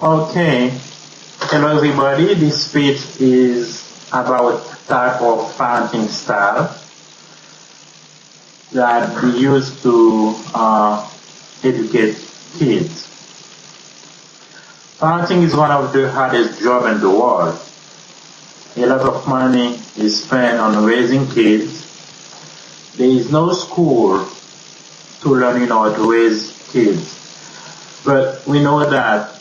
Okay. Hello everybody. This speech is about type of parenting style that we use to educate kids. Parenting is one of the hardest jobs in the world. A lot of money is spent on raising kids. There is no school to learn how to raise kids. But we know that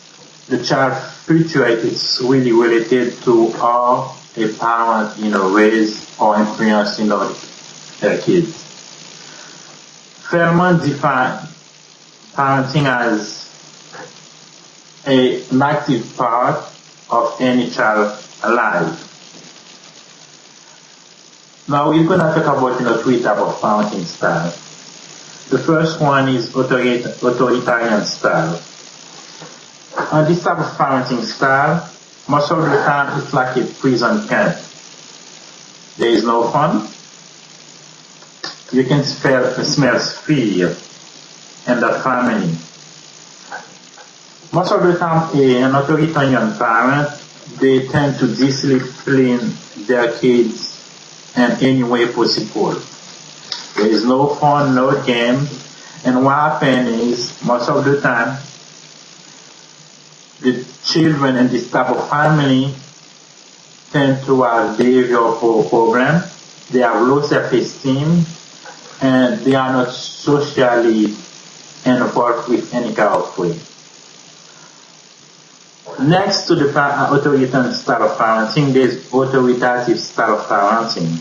the child's future is really related to how a parent, raise or influence, their kids. Fairman defined parenting as an active part of any child's life. Now we're going to talk about, three types of parenting style. The first one is authoritarian style. And this type of parenting style, most of the time, it's like a prison camp. There is no fun. You can smell fear in the family. Most of the time, an authoritarian parent, they tend to discipline their kids in any way possible. There is no fun, no game, and what happens is, most of the time, the children in this type of family tend to have behavioral problems. They have low self-esteem, and they are not socially involved with any kind of way. Next to the authoritarian style of parenting, there's authoritative style of parenting.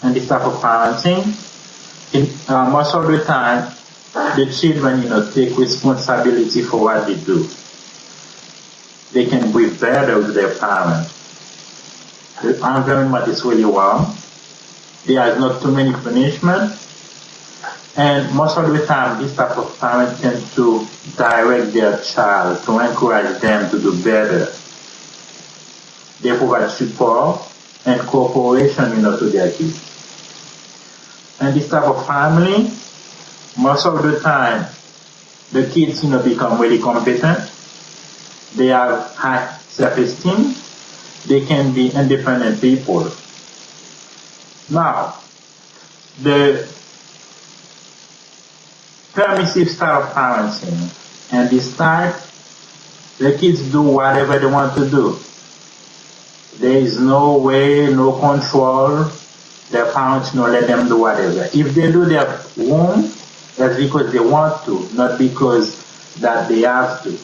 And this type of parenting, most of the time, the children, take responsibility for what they do. They can breathe better with their parents. The environment is really warm. There is not too many punishment. And most of the time, this type of parents tend to direct their child, to encourage them to do better. They provide support and cooperation, to their kids. And this type of family, most of the time, the kids, become really competent. They have high self-esteem. They can be independent people. Now, the permissive style of parenting, and this type, the kids do whatever they want to do. There is no way, no control. Their parents let them do whatever. If they do their wrong, that's because they want to, not because that they have to.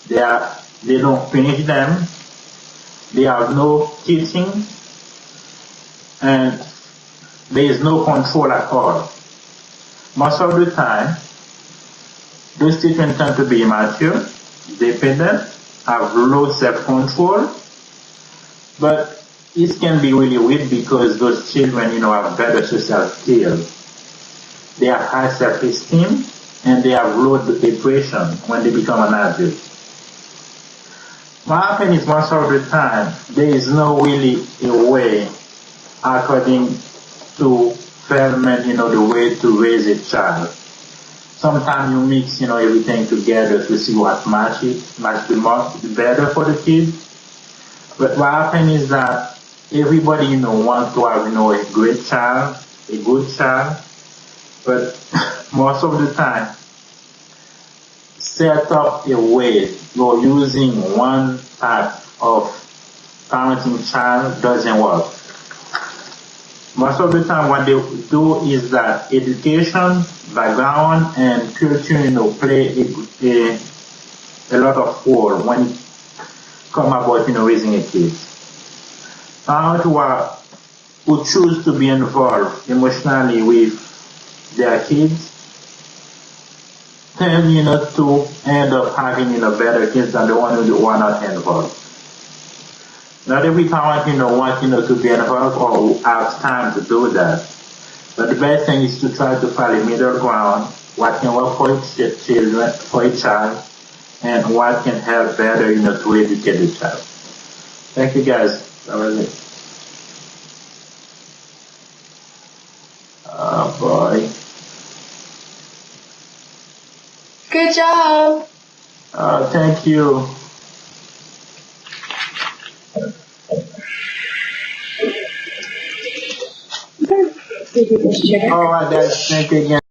They don't punish them. They have no teaching, and there is no control at all. Most of the time, those children tend to be immature, dependent, have low self-control, but it can be really weird because those children, have better social skills. They have high self-esteem, and they have low depression when they become an adult. What happens is, most of the time, there is no really a way, according to Feldman, the way to raise a child. Sometimes you mix, everything together to see what matches the better for the kid. But what happens is that everybody, wants to have, a great child, a good child, but most of the time, set up a way you're using one type of parenting child doesn't work. Most of the time, what they do is that education, background, and culture, play a lot of role when it comes about, raising a kid. Parents who choose to be involved emotionally with their kids tend, to end up having, better kids than the ones who are not involved. Not every parent, wants, to be involved or have time to do that. But the best thing is to try to find a middle ground, what can work for a child, and what can help better, to educate the child. Thank you, guys. That was it. Oh, boy. Good job. Thank you. Did you just check? Oh, I got to thank you again.